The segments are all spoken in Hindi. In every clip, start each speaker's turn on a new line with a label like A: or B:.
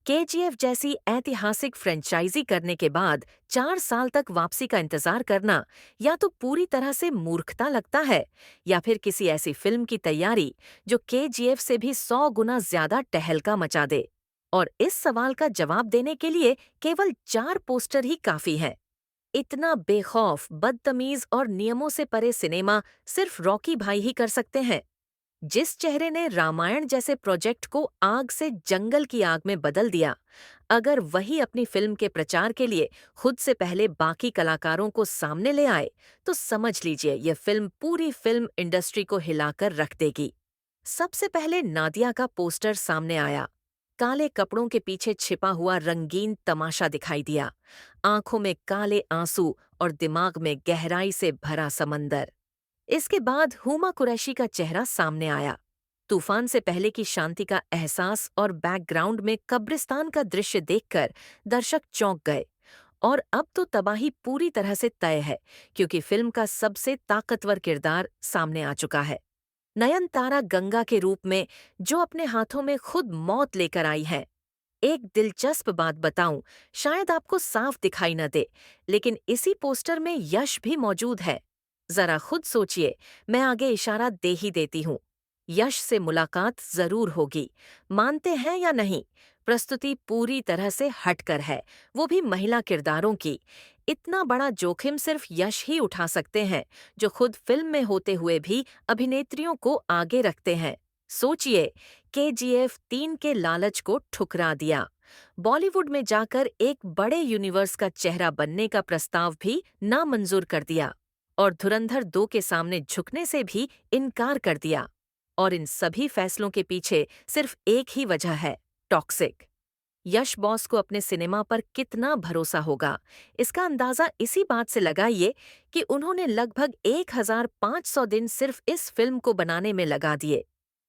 A: केजीएफ जैसी ऐतिहासिक फ्रेंचाइजी करने के बाद 4 साल तक वापसी का इंतजार करना या तो पूरी तरह से मूर्खता लगता है या फिर किसी ऐसी फिल्म की तैयारी जो केजीएफ से भी 100 गुना ज्यादा टहलका मचा दे। और इस सवाल का जवाब देने के लिए केवल 4 पोस्टर ही काफी हैं। इतना बेखौफ, बदतमीज और नियमों से परे सिनेमा सिर्फ रॉकी भाई ही कर सकते हैं। जिस चेहरे ने रामायण जैसे प्रोजेक्ट को आग से जंगल की आग में बदल दिया, अगर वही अपनी फिल्म के प्रचार के लिए खुद से पहले बाकी कलाकारों को सामने ले आए, तो समझ लीजिए ये फिल्म पूरी फिल्म इंडस्ट्री को हिलाकर रख देगी। सबसे पहले नादिया का पोस्टर सामने आया। काले कपड़ों के पीछे छिपा हुआ रंगीन तमाशा दिखाई दिया। आंखों में काले आंसू और दिमाग में गहराई से भरा समंदर। इसके बाद हुमा कुरैशी का चेहरा सामने आया। तूफान से पहले की शांति का एहसास और बैकग्राउंड में कब्रिस्तान का दृश्य देखकर दर्शक चौंक गए। और अब तो तबाही पूरी तरह से तय है, क्योंकि फिल्म का सबसे ताकतवर किरदार सामने आ चुका है। नयनतारा गंगा के रूप में, जो अपने हाथों में खुद मौत लेकर आई है। एक दिलचस्प बात बताऊं, शायद आपको साफ दिखाई न दे, लेकिन इसी पोस्टर में यश भी मौजूद है। जरा खुद सोचिए, मैं आगे इशारा दे ही देती हूँ। यश से मुलाकात जरूर होगी, मानते हैं या नहीं? प्रस्तुति पूरी तरह से हटकर है, वो भी महिला किरदारों की। इतना बड़ा जोखिम सिर्फ यश ही उठा सकते हैं, जो खुद फिल्म में होते हुए भी अभिनेत्रियों को आगे रखते हैं। सोचिए, केजीएफ 3 के लालच को ठुकरा दिया। बॉलीवुड में जाकर एक बड़े यूनिवर्स का चेहरा बनने का प्रस्ताव भी नामंजूर कर दिया और धुरंधर 2 के सामने झुकने से भी इनकार कर दिया। और इन सभी फैसलों के पीछे सिर्फ एक ही वजह है, टॉक्सिक। यश बॉस को अपने सिनेमा पर कितना भरोसा होगा, इसका अंदाजा इसी बात से लगाइए कि उन्होंने लगभग 1500 दिन सिर्फ इस फिल्म को बनाने में लगा दिए।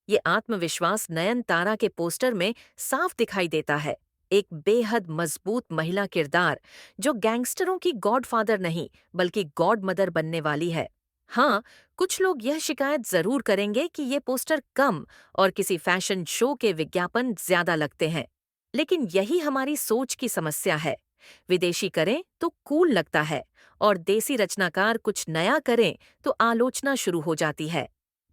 A: ये आत्मविश्वास नयनतारा के पोस्टर में साफ दिखाई देता है। एक बेहद मजबूत महिला किरदार, जो गैंगस्टरों की गॉडफादर नहीं बल्कि गॉड मदर बनने वाली है। हाँ, कुछ लोग यह शिकायत जरूर करेंगे कि ये पोस्टर कम और किसी फैशन शो के विज्ञापन ज्यादा लगते हैं, लेकिन यही हमारी सोच की समस्या है। विदेशी करें तो कूल लगता है, और देसी रचनाकार कुछ नया करें तो आलोचना शुरू हो जाती है।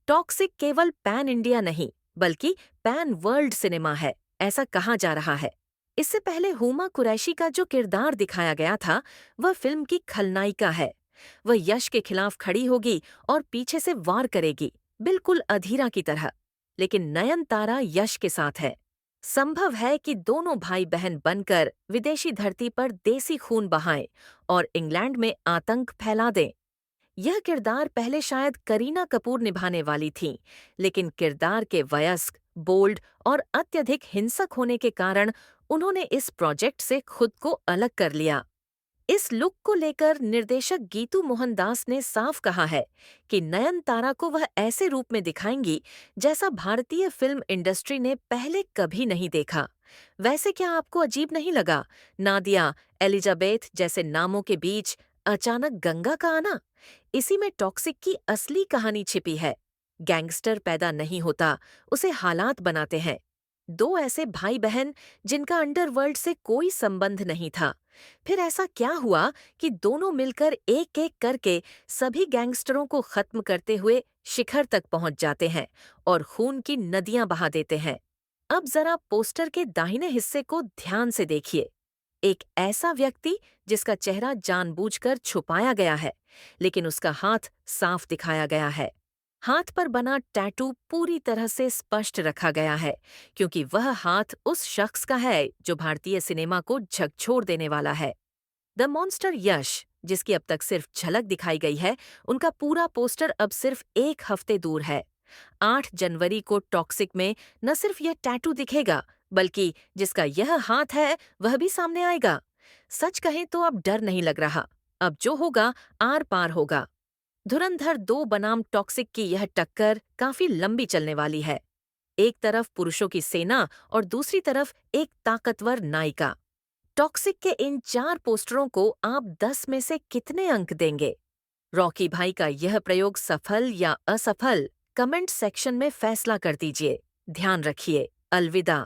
A: टॉक्सिक केवल पैन इंडिया नहीं बल्कि पैन वर्ल्ड सिनेमा है, ऐसा कहा जा रहा है। इससे पहले हुमा कुरैशी का जो किरदार दिखाया गया था, वह फिल्म की खलनायिका है। वह यश के खिलाफ खड़ी होगी और पीछे से वार करेगी, बिल्कुल अधीरा की तरह। लेकिन नयनतारा यश के साथ है। संभव है कि दोनों भाई बहन बनकर विदेशी धरती पर देसी खून बहाएं और इंग्लैंड में आतंक फैला दें। यह किरदार पहले शायद करीना कपूर निभाने वाली थीं, लेकिन किरदार के वयस्क, बोल्ड और अत्यधिक हिंसक होने के कारण उन्होंने इस प्रोजेक्ट से खुद को अलग कर लिया। इस लुक को लेकर निर्देशक गीतू मोहनदास ने साफ कहा है कि नयनतारा को वह ऐसे रूप में दिखाएंगी जैसा भारतीय फिल्म इंडस्ट्री ने पहले कभी नहीं देखा। वैसे क्या आपको अजीब नहीं लगा नादिया, एलिजाबेथ जैसे नामों के बीच अचानक गंगा का आना? इसी में टॉक्सिक की असली कहानी छिपी है। गैंगस्टर पैदा नहीं होता, उसे हालात बनाते हैं। 2 ऐसे भाई बहन जिनका अंडरवर्ल्ड से कोई संबंध नहीं था। फिर ऐसा क्या हुआ कि दोनों मिलकर एक एक करके सभी गैंगस्टरों को खत्म करते हुए शिखर तक पहुंच जाते हैं और खून की नदियां बहा देते हैं। अब जरा पोस्टर के दाहिने हिस्से को ध्यान से देखिए। एक ऐसा व्यक्ति जिसका चेहरा जानबूझकर छुपाया गया है, लेकिन उसका हाथ साफ दिखाया गया है। हाथ पर बना टैटू पूरी तरह से स्पष्ट रखा गया है, क्योंकि वह हाथ उस शख्स का है जो भारतीय सिनेमा को झकझोर देने वाला है। द मॉन्स्टर यश, जिसकी अब तक सिर्फ झलक दिखाई गई है, उनका पूरा पोस्टर अब सिर्फ 1 हफ्ते दूर है। 8 जनवरी को टॉक्सिक में न सिर्फ यह टैटू दिखेगा, बल्कि जिसका यह हाथ है वह भी सामने आएगा। सच कहें तो अब डर नहीं लग रहा। अब जो होगा आर पार होगा। धुरंधर 2 बनाम टॉक्सिक की यह टक्कर काफी लंबी चलने वाली है। एक तरफ पुरुषों की सेना और दूसरी तरफ एक ताकतवर नायिका। टॉक्सिक के इन 4 पोस्टरों को आप 10 में से कितने अंक देंगे? रॉकी भाई का यह प्रयोग सफल या असफल, कमेंट सेक्शन में फैसला कर दीजिए। ध्यान रखिए। अलविदा।